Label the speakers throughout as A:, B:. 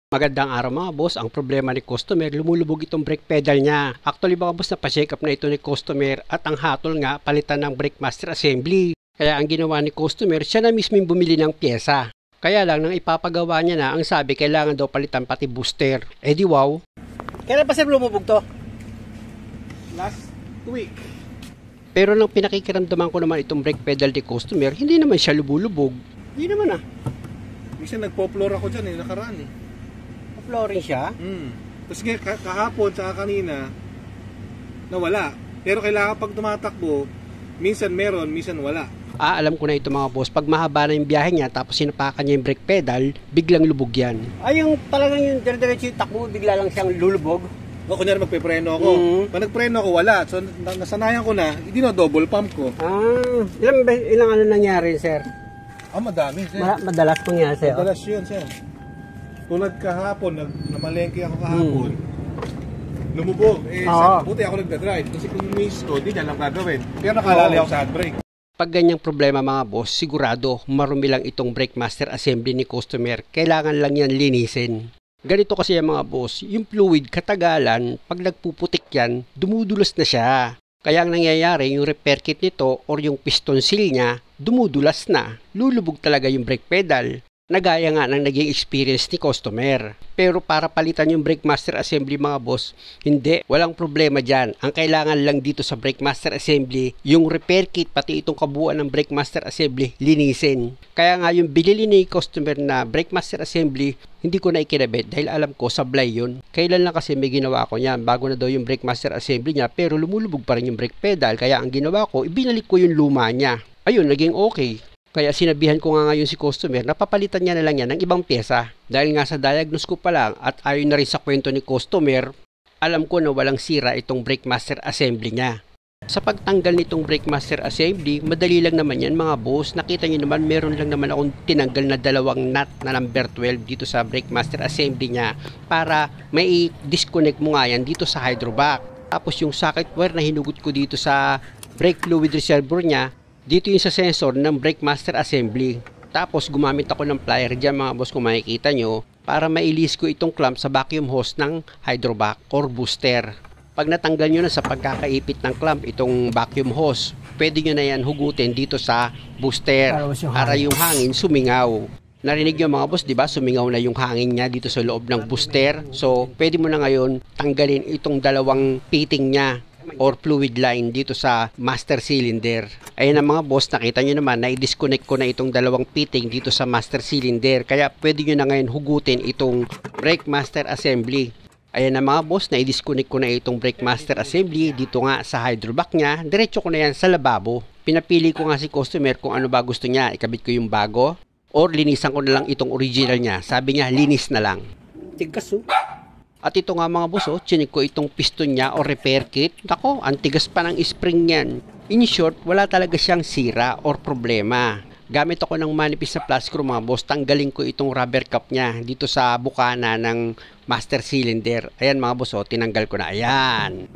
A: Magandang araw mga boss, ang problema ni customer, lumulubog itong brake pedal niya. Actually mga boss, napacheck up na ito ni customer at ang hatol nga, palitan ng brake master assembly. Kaya ang ginawa ni customer, siya na mismo bumili ng pyesa. Kaya lang, nang ipapagawa niya na, ang sabi, kailangan daw palitan pati booster. Eh di wow.
B: Kailan pa sir lumubog to? Last week.
A: Pero nang pinakikiramdaman ko naman itong brake pedal ni customer, hindi naman siya lubulubog.
B: Hindi naman ah.
C: Minsan nagpo-floor ako dyan nakaraan
B: Flooring siya?
C: Tapos kahapon saka kanina nawala. Pero kailangan pag tumatakbo, minsan meron, minsan wala.
A: Alam ko na ito mga boss, pag mahaba na yung biyahe niya tapos sinapakan niya yung brake pedal, biglang lubog yan.
B: Ay, yung talagang yung dire-diretso yung takbo, bigla lang siyang lulubog?
C: O kunyari magpe-preno ako. Pag nagpreno ako, wala. So nasanayan ko na, hindi na double pump ko.
B: Ilang ano nangyari sir?
C: Madami sir.
B: Madalas nangyari sir.
C: Madalas yun sir. Tulad kahapon, namalengke ako kahapon, lumubog. Buti ako nagdadrive. Kasi kung miss ko, di niya lang gagawin. Pero nakalali ako sa handbrake.
A: Pag ganyang problema mga boss, sigurado marumi lang itong brake master assembly ni customer. Kailangan lang yan linisin. Ganito kasi yung mga boss, yung fluid katagalan, pag nagpuputik yan, dumudulas na siya. Kaya ang nangyayari, yung repair kit nito or yung piston seal niya, dumudulas na. Lulubog talaga yung brake pedal. Nagaya nga ng naging experience ni customer. Pero para palitan yung brake master assembly mga boss, hindi, walang problema dyan. Ang kailangan lang dito sa brake master assembly, yung repair kit pati itong kabuuan ng brake master assembly, linisin. Kaya nga yung binili ni customer na brake master assembly, hindi ko na ikinabit dahil alam ko sablay yun. Kailan lang kasi may ginawa ko niyan, bago na daw yung brake master assembly niya, pero lumulubog pa rin yung brake pedal. Kaya ang ginawa ko, ibinalik ko yung luma niya. Ayun, naging okay. Kaya sinabihan ko nga ngayon si customer na papalitan niya na lang yan ng ibang pyesa. Dahil nga sa diagnose ko pa lang at ayon na rin sa kwento ni customer, alam ko na walang sira itong brake master assembly niya. Sa pagtanggal nitong brake master assembly, madali lang naman yan mga boss. Nakita nyo naman, meron lang naman akong tinanggal na dalawang nut na number 12 dito sa brake master assembly niya para may disconnect mo nga yan dito sa hydrovac. Tapos yung socket wire na hinugot ko dito sa brake fluid reservoir niya, dito yung sa sensor ng brake master assembly. Tapos gumamit ako ng plier dyan mga boss kung makikita nyo para mailis ko itong clamp sa vacuum hose ng hydrovac or booster. Pag natanggal nyo na sa pagkakaipit ng clamp itong vacuum hose, pwede nyo na yan hugutin dito sa booster para yung hangin sumingaw. Narinig nyo mga boss, diba? Sumingaw na yung hangin niya dito sa loob ng booster. So pwede mo na ngayon tanggalin itong dalawang fitting niya or fluid line dito sa master cylinder. Ayun na mga boss, nakita nyo naman na i-disconnect ko na itong dalawang fitting dito sa master cylinder. Kaya pwede nyo na ngayon hugutin itong brake master assembly. Ayan na mga boss, na i-disconnect ko na itong brake master assembly dito nga sa hydrovac niya. Diretso ko na yan sa lababo. Pinapili ko nga si customer kung ano ba gusto niya. Ikabit ko yung bago or linisan ko na lang itong original niya. Sabi niya, linis na lang.
B: Tigas
A: At ito nga mga boss, chinik ko itong piston niya o repair kit. Nako, ang tigas pa ng spring yan. In short, wala talaga siyang sira or problema. Gamit ako ng manipis na plastic mga boss, tanggalin ko itong rubber cap niya dito sa bukana ng master cylinder. Ayan mga boss, tinanggal ko na. Ayan.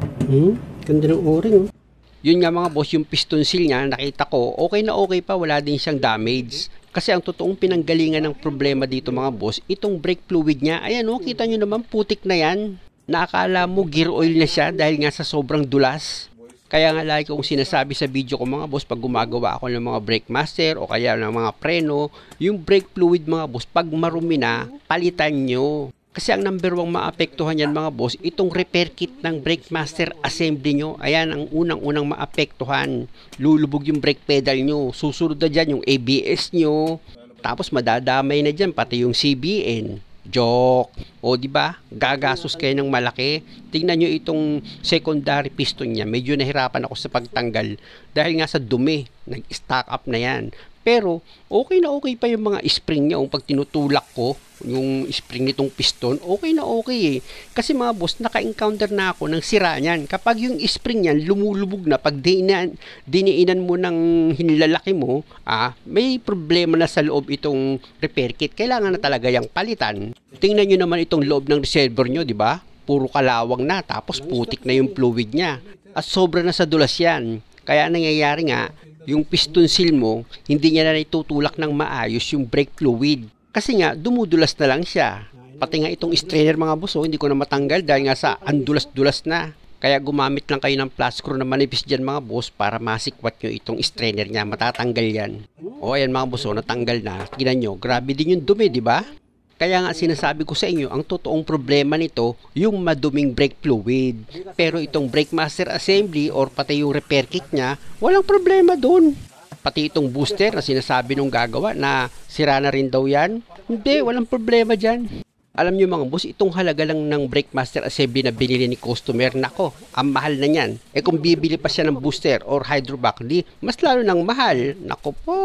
B: Ganda ng o-ring
A: Yun nga mga boss, yung piston seal niya, nakita ko, okay na okay pa, wala din siyang damage. Kasi ang totoong pinanggalingan ng problema dito mga boss, itong brake fluid niya, ayan kita nyo naman, putik na yan. Nakakala mo gear oil na siya dahil nga sa sobrang dulas. Kaya nga lagi kong sinasabi sa video ko mga boss, pag gumagawa ako ng mga brake master o kaya ng mga preno, yung brake fluid mga boss, pag marumi na, palitan nyo. Kasi ang number 1 maapektuhan yan mga boss, itong repair kit ng brake master assembly nyo. Ayan ang unang-unang maapektuhan. Lulubog yung brake pedal nyo. Susunod na dyan yung ABS nyo. Tapos madadamay na dyan pati yung CBN. Joke. O diba? Gagasos kayo ng malaki. Tingnan nyo itong secondary piston niya. Medyo nahirapan ako sa pagtanggal. Dahil nga sa dumi. Nag-stack up na yan. Pero okay na okay pa yung mga spring niya. Pag tinutulak ko yung spring nitong piston, okay na okay Kasi mga boss, naka-encounter na ako ng sira niyan. Kapag yung spring niyan lumulubog na, pag diniinan mo ng hinilalaki mo, may problema na sa loob itong repair kit. Kailangan na talaga yung palitan. Tingnan nyo naman itong loob ng reservoir nyo, di ba? Puro kalawang na, tapos putik na yung fluid niya. At sobra na sa dulas yan. Kaya nangyayari nga, yung piston seal mo, hindi niya na itutulak ng maayos yung brake fluid. Kasi nga, dumudulas na lang siya. Pati nga itong strainer mga boss, hindi ko na matanggal dahil nga sa andulas-dulas na. Kaya gumamit lang kayo ng flat screw na manipis dyan mga boss para masikwat nyo itong strainer niya. Matatanggal yan. O ayan mga boss, natanggal na. Tingnan nyo, grabe din yung dumi, di ba? Kaya nga sinasabi ko sa inyo, ang totoong problema nito, yung maduming brake fluid. Pero itong brake master assembly or pati yung repair kit niya, walang problema dun. Pati itong booster na sinasabi nung gagawa na sira na rin daw yan, hindi, walang problema dyan. Alam nyo mga boss, itong halaga lang ng brake master assembly na binili ni customer, nako, ang mahal na yan. Kung bibili pa siya ng booster or hydrovac, di, mas lalo nang mahal. Nako po.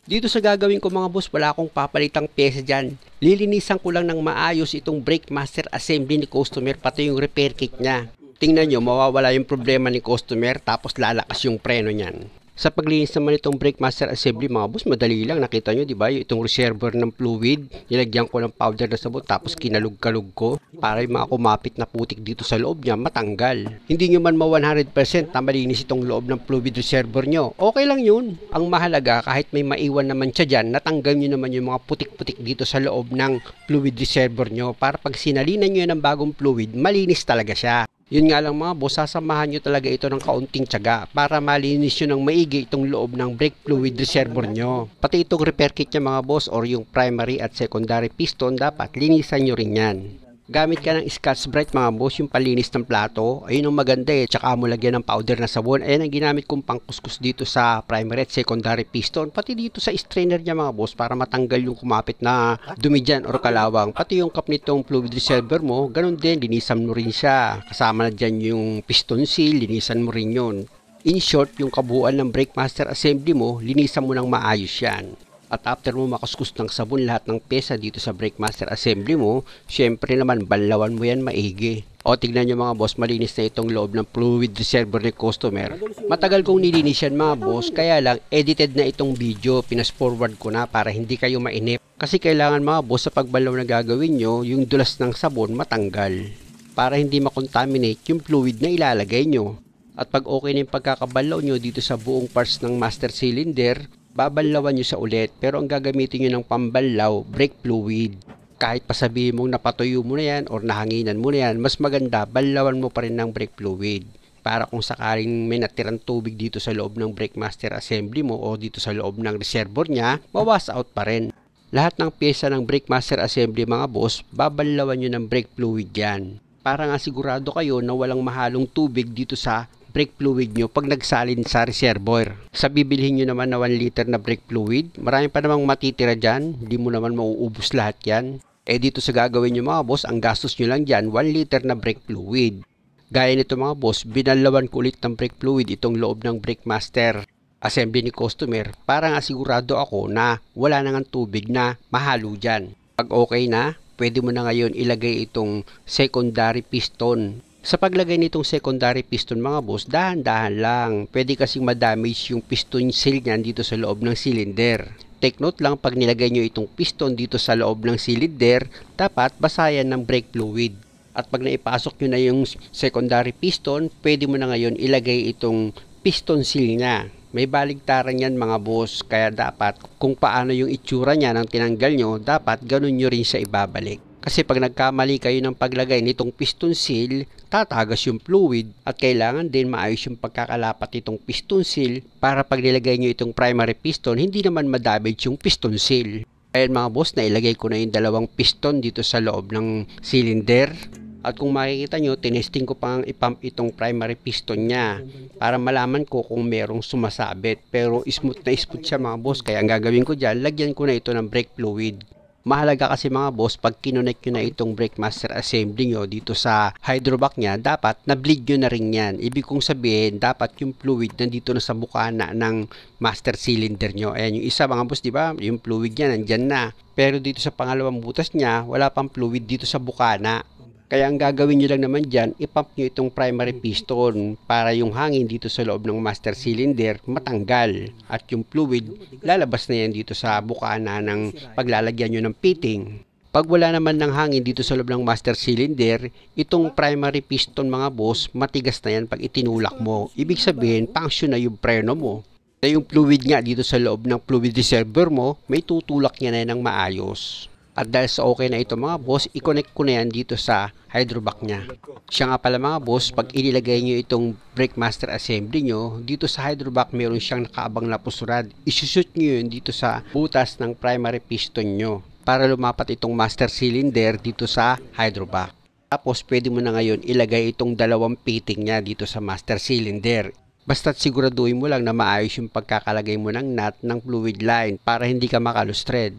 A: Dito sa gagawin ko mga boss, wala akong papalitang pyesa dyan. Lilinisan ko lang ng maayos itong brake master assembly ni customer, pati yung repair kit niya. Tingnan nyo, mawawala yung problema ni customer, tapos lalakas yung preno niyan. Sa paglinis naman itong brake master assembly mga boss, madali lang. Nakita nyo, di ba? Itong reservoir ng fluid, nilagyan ko ng powder na sabon tapos kinalug-kalug ko para yung mga kumapit na putik dito sa loob niya matanggal. Hindi nyo man 100% na malinis itong loob ng fluid reservoir nyo. Okay lang yun. Ang mahalaga, kahit may maiwan naman siya dyan, natanggal nyo naman yung mga putik-putik dito sa loob ng fluid reservoir nyo para pag sinalinan nyo ng bagong fluid, malinis talaga siya. Yun nga lang mga boss, sasamahan nyo talaga ito ng kaunting tiyaga para malinis nyo ng maigi itong loob ng brake fluid reservoir nyo. Pati itong repair kit niya mga boss or yung primary at secondary piston, dapat linisan nyo rin yan. Gamit ka ng Scotch-Brite mga boss, yung palinis ng plato. Ayun ang maganda tsaka mo lagyan ng powder na sabon. Ayan ang ginamit kong pangkuskus dito sa primary at secondary piston. Pati dito sa strainer niya mga boss para matanggal yung kumapit na dumi dyan or kalawang. Pati yung cap nitong fluid reservoir mo, ganun din, linisan mo rin siya. Kasama na dyan yung piston seal, linisan mo rin yun. In short, yung kabuuan ng brake master assembly mo, linisan mo ng maayos yan. At after mo makuskus ng sabon lahat ng pyesa dito sa brake master assembly mo, syempre naman banlawan mo yan maigi. O tignan nyo mga boss, malinis na itong loob ng fluid reservoir ni customer. Matagal kong nilinis yan mga boss, kaya lang edited na itong video, pinas forward ko na para hindi kayo mainip. Kasi kailangan mga boss sa pagbanlaw na gagawin nyo, yung dulas ng sabon matanggal. Para hindi makontaminate yung fluid na ilalagay nyo. At pag okay na yung pagkakabanlaw nyo dito sa buong parts ng master cylinder, babanlawan nyo sa ulit, pero ang gagamitin nyo ng pambanlaw, brake fluid. Kahit pa sabihin mong napatuyo mo na yan or nahanginan mo na yan, mas maganda, banlawan mo pa rin ng brake fluid. Para kung sakaling may natirang tubig dito sa loob ng brake master assembly mo o dito sa loob ng reservoir niya, mawas out pa rin. Lahat ng pyesa ng brake master assembly mga boss, babanlawan nyo ng brake fluid yan. Para nga sigurado kayo na walang mahalong tubig dito sa brake fluid nyo pag nagsalin sa reservoir. Sa bibilhin nyo naman na 1 liter na brake fluid, marami pa namang matitira dyan, hindi mo naman mauubos lahat yan. Dito sa gagawin nyo mga boss, ang gastos nyo lang dyan, 1 liter na brake fluid. Gaya nito mga boss, binalawan ko ulit ng brake fluid itong loob ng brake master assembly ni customer para nga sigurado ako na wala nang tubig na mahalo dyan. Pag okay na, pwede mo na ngayon ilagay itong secondary piston. Sa paglagay nitong secondary piston mga boss, dahan-dahan lang. Pwede kasing madamage yung piston seal niyan dito sa loob ng cylinder. Take note lang, pag nilagay nyo itong piston dito sa loob ng cylinder, dapat basayan ng brake fluid. At pag naipasok nyo na yung secondary piston, pwede mo na ngayon ilagay itong piston seal niya. May baligtaran yan mga boss, kaya dapat kung paano yung itsura niya nang tinanggal nyo, dapat ganun nyo rin siya ibabalik. Kasi pag nagkamali kayo ng paglagay nitong piston seal, tatagas yung fluid at kailangan din maayos yung pagkakalapat nitong piston seal para pag nilagay nyo itong primary piston, hindi naman madamage yung piston seal. Ayan mga boss, nailagay ko na yung dalawang piston dito sa loob ng cylinder. At kung makikita nyo, tinesting ko pang ipump itong primary piston niya para malaman ko kung merong sumasabit. Pero smooth na smooth siya mga boss, kaya ang gagawin ko dyan, lagyan ko na ito ng brake fluid. Mahalaga kasi mga boss, pag kinonect nyo na itong brake master assembly nyo dito sa hydrovac niya, dapat na-bleed nyo na rin yan. Ibig kong sabihin, dapat yung fluid nandito na sa bukana ng master cylinder nyo. Ayan yung isa mga boss, di ba? Yung fluid niya nandyan na. Pero dito sa pangalawang butas niya, wala pang fluid dito sa bukana. Kaya ang gagawin nyo lang naman dyan, ipump nyo itong primary piston para yung hangin dito sa loob ng master cylinder matanggal. At yung fluid, lalabas na yan dito sa bukana ng paglalagyan nyo ng fitting. Pag wala naman ng hangin dito sa loob ng master cylinder, itong primary piston mga boss, matigas na yan pag itinulak mo. Ibig sabihin, function na yung preno mo. Na yung fluid nga dito sa loob ng fluid reservoir mo, may tutulak niya na yan ng maayos. At dahil sa okay na ito mga boss, i-connect ko na yan dito sa hydrovac niya. Siya nga pala mga boss, pag inilagay nyo itong brake master assembly nyo, dito sa hydrovac meron siyang nakaabang na pusurad. Isushoot nyo yun dito sa butas ng primary piston nyo para lumapat itong master cylinder dito sa hydrovac. Tapos pwede mo na ngayon ilagay itong dalawang fitting niya dito sa master cylinder. Basta't siguraduhin mo lang na maayos yung pagkakalagay mo ng nut ng fluid line para hindi ka makalustred.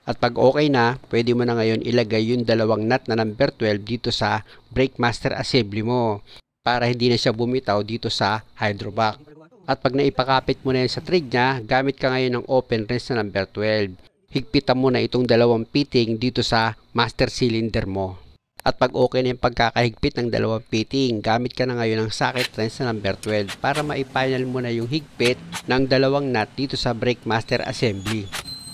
A: At pag okay na, pwede mo na ngayon ilagay yung dalawang nut na number 12 dito sa brake master assembly mo para hindi na siya bumitaw dito sa hydrovac. At pag naipakapit mo na yan sa thread niya, gamit ka ngayon ng open wrench na number 12. Higpitan mo na itong dalawang fitting dito sa master cylinder mo. At pag okay na yung pagkakahigpit ng dalawang fitting, gamit ka na ngayon ng socket wrench na number 12 para maifinal mo na yung higpit ng dalawang nut dito sa brake master assembly.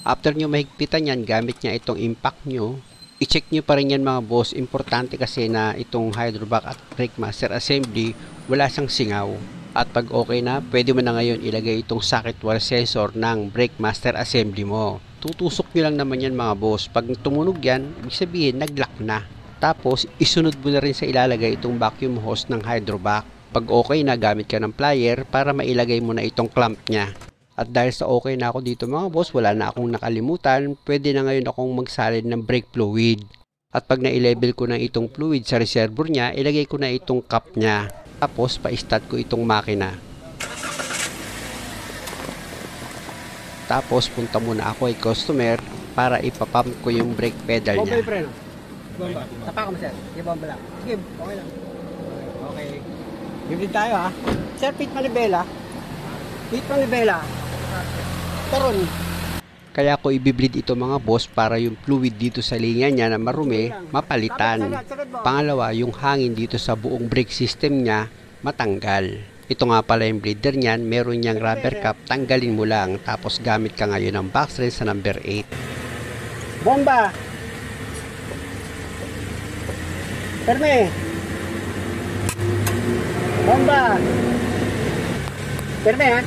A: After nyo mahigpitan yan, gamit niya itong impact nyo. I-check nyo pa rin yan mga boss. Importante kasi na itong hydrovac at brake master assembly, wala siyang singaw. At pag okay na, pwede mo na ngayon ilagay itong socket wire sensor ng brake master assembly mo. Tutusok nyo lang naman yan mga boss. Pag tumunog yan, ibig sabihin nag-lock na. Tapos, isunod mo na rin sa ilalagay itong vacuum hose ng hydrovac. Pag okay na, gamit ka ng plier para mailagay mo na itong clamp niya. At dahil sa okay na ako dito mga boss, wala na akong nakalimutan, pwede na ngayon akong magsalin ng brake fluid. At pag na-level ko na itong fluid sa reservoir niya, ilagay ko na itong cap niya. Tapos pa-start ko itong makina. Tapos punta muna ako ay customer para ipapump ko yung brake pedal niya.
B: Bomba. Tapa ka mo sir. Sige, bomba lang. Sige, okay lang. Okay. Bibili tayo ha. Sir, pit manibela. Pit manibela. Taron.
A: Kaya ko ibibleed ito mga boss para yung fluid dito sa linya niya na marumi, mapalitan. Pangalawa, yung hangin dito sa buong brake system niya, matanggal. Ito nga pala yung bleeder niyan, meron niyang rubber cap, tanggalin mo lang. Tapos gamit ka ngayon ng box wrench sa number 8.
B: Bomba! Perme! Bomba! Perme ha?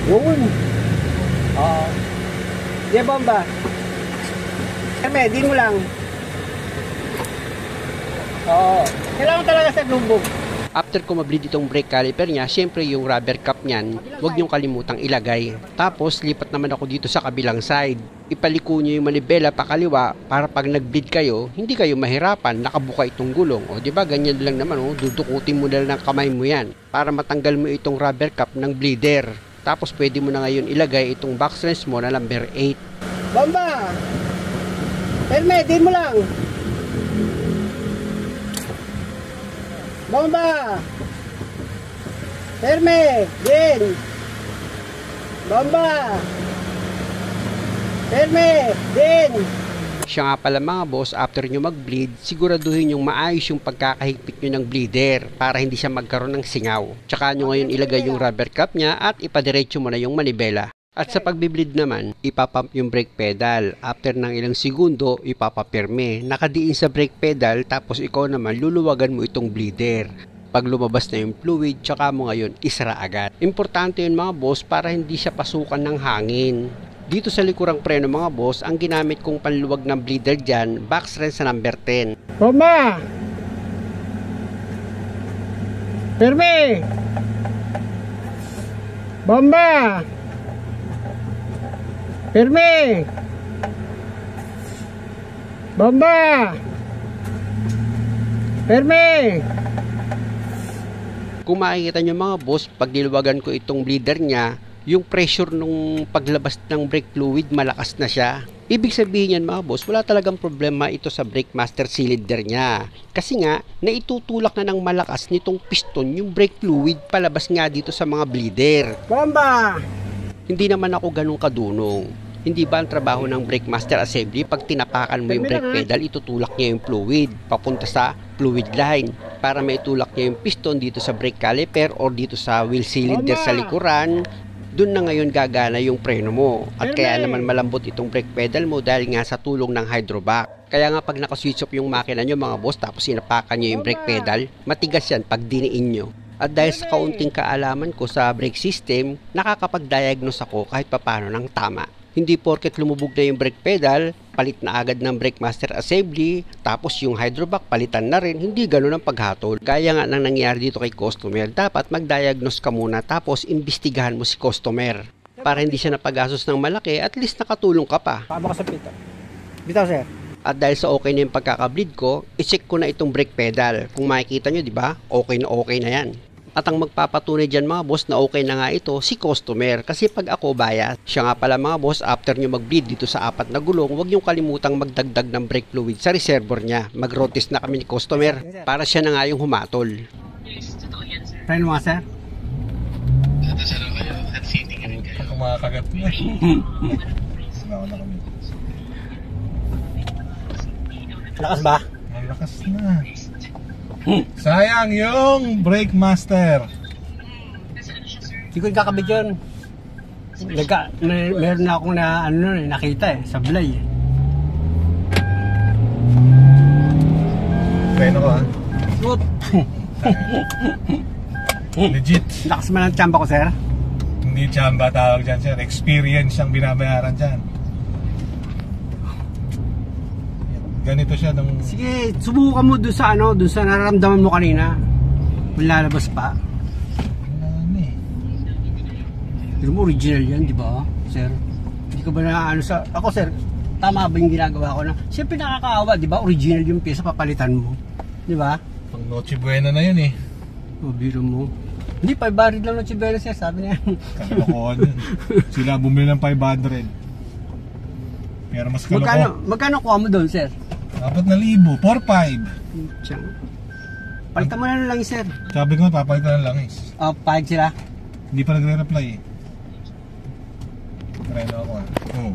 B: Yun! Oo. Di bomba! Perme, di mo lang. Oo. Kailangan talaga sa lubog.
A: After ko mableed itong brake caliper niya, syempre yung rubber cap niyan, huwag niyong kalimutang ilagay. Tapos lipat naman ako dito sa kabilang side. Ipaliko niyo yung manibela pakaliwa para pag nag-bleed kayo, hindi kayo mahirapan, nakabuka itong gulong. O di ba ganyan lang naman, dudukutin mo na lang ng kamay mo yan para matanggal mo itong rubber cap ng bleeder. Tapos pwede mo na ngayon ilagay itong box wrench mo na number 8.
B: Bomba! Helmet, din mo lang. Bomba! Perme! Din! Bomba! Perme! Din!
A: Siya nga pala mga boss, after nyo mag-bleed, siguraduhin yung maayos yung pagkakahigpit nyo ng bleeder para hindi siya magkaroon ng singaw. Tsaka nyo ngayon ilagay yung rubber cap niya at ipadiretso mo na yung manibela. At sa pagbi-bleed naman, ipapump yung brake pedal. After ng ilang segundo, ipapapirme. Nakadiin sa brake pedal, tapos ikaw naman luluwagan mo itong bleeder. Pag lumabas na yung fluid, tsaka mo ngayon isara agad. Importante yun mga boss para hindi siya pasukan ng hangin. Dito sa likurang preno mga boss, ang ginamit kong panluwag ng bleeder dyan, box wrench sa number 10.
B: Bomba! Perme! Bomba! Perme! Bomba! Perme!
A: Kung makikita nyo mga boss, pag niluwagan ko itong bleeder niya, yung pressure nung paglabas ng brake fluid malakas na siya. Ibig sabihin yan mga boss, wala talagang problema ito sa brake master cylinder niya. Kasi nga, naitutulak na ng malakas nitong piston yung brake fluid palabas nga dito sa mga bleeder.
B: Bomba!
A: Hindi naman ako ganun kadunong. Hindi ba ang trabaho ng brake master assembly, pag tinapakan mo yung brake pedal, itutulak niya yung fluid papunta sa fluid line para maitulak niya yung piston dito sa brake caliper or dito sa wheel cylinder sa likuran. Doon na ngayon gagana yung preno mo. At kaya naman malambot itong brake pedal mo dahil nga sa tulong ng hydrovac. Kaya nga pag nakaswitch off yung makina nyo mga boss tapos inapakan nyo yung brake pedal, matigas yan pag diniin nyo. At dahil sa kaunting kaalaman ko sa brake system, nakakapag-diagnose ako kahit papano ng tama. Hindi porket lumubog na yung brake pedal, palit na agad ng brake master assembly, tapos yung hydrovac palitan na rin, hindi ganun ang paghatol. Gaya nga nang nangyari dito kay customer, dapat mag-diagnose ka muna tapos imbestigahan mo si customer. Para hindi siya napagastos ng malaki, at least nakatulong ka pa.
B: Paano ka sa pito? Bitaw, sir.
A: At dahil sa okay na yung pagkakableed ko, i-check ko na itong brake pedal. Kung makikita nyo, di ba? Okay na yan. At ang magpapatunay dyan mga boss na okay na nga ito, si customer. Kasi pag ako bias, siya nga pala mga boss, after nyo mag-bleed dito sa 4 na gulong, huwag nyo kalimutang magdagdag ng brake fluid sa reservoir niya. Mag-road test na kami ni customer para siya na nga yung humatol.
B: Friend mo nga, sir?
C: Kung makakagat mo. Sinawa na kami.
B: Lakas ba?
C: Malakas na. Sayang yung brake master.
B: Hindi ko kakabit yun. Meron na akong nakita sa Blay.
C: Preno ko ha.
B: Shoot!
C: Legit.
B: Lakas man ang tsamba ko, sir.
C: Hindi tsamba tawag dyan, sir. Experience ang binabayaran dyan. Ganito siya nung...
B: Sige, subukan mo doon sa doon sa nararamdaman mo kanina. Kung lalabas pa.
C: Ano eh.
B: Pero mo original yan, di ba, sir? Hindi ka ba na sa... Ako, sir, tama ba yung ginagawa ko na? Siyempre nakakaawa, di ba? Original yung pyesa, papalitan mo. Di ba?
C: Pang Noche Buena na yun eh.
B: O, biro mo. Hindi, 500 lang ng Chibero, sir, sabi niya.
C: Kalokohan yun. Sila bumili ng 500. Pero mas kaloko.
B: Magkano kuha mo doon, sir?
C: 4,000, 4,500.
B: Tiyang. Palitan mo na lang, sir.
C: Sabi ko, papalitan ng langis.
B: Pahig sila?
C: Hindi pa nagre-reply eh. Try na ako ah. Oo.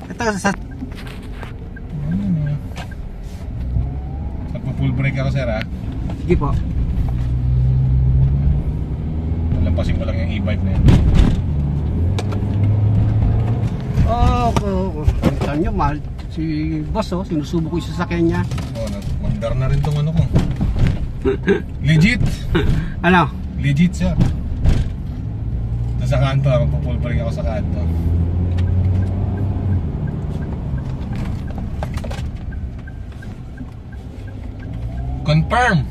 B: Ito sa...
C: Pagpa-full break ako, sir ah.
B: Sige po.
C: Lampasin ko lang yung e-bike na yan.
B: Palitan nyo, mahal. Si boss, sinusubok ko yung sasakyan niya.
C: Mandar na rin tong ano ko. Legit!
B: Ano?
C: Legit, sir. Ito sa kanto, magpa-full break ako sa kanto.
B: Confirm.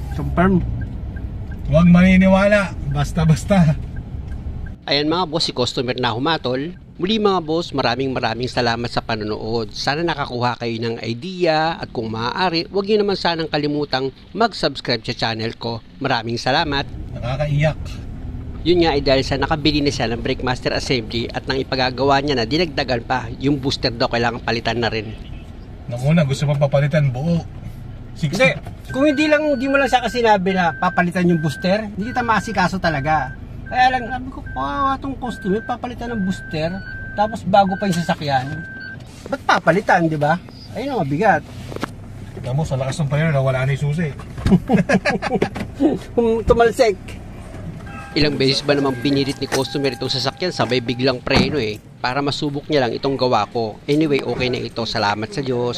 C: Huwag maniniwala. Basta-basta.
A: Ayan mga boss, si customer na humatol. Muli mga boss, maraming salamat sa panonood. Sana nakakuha kayo ng idea at kung maaari, huwag niyo naman sanang kalimutang mag-subscribe sa channel ko. Maraming salamat.
C: Nakakaiyak.
A: Yun nga ay dahil sa nakabili na siya ng brake master assembly at nang ipagagawa niya na dinagdagan pa, yung booster daw kailangan palitan na rin.
C: Nung una gusto mo papalitan buo.
B: Hindi, kung hindi mo lang siya kasi sinabi na papalitan yung booster, hindi kita maasikaso talaga. Kaya lang, sabi ko, itong customer, papalitan ng booster, tapos bago pa yung sasakyan. Ba't papalitan, di ba? Ayun ang mabigat.
C: Tignan mo, sa lakas ng payo, nawala na yung susi.
B: Tumalsik.
A: Ilang beses ba namang pinilit ni customer itong sasakyan, sabay biglang preno para masubok niya lang itong gawa ko. Anyway, okay na ito. Salamat sa Diyos.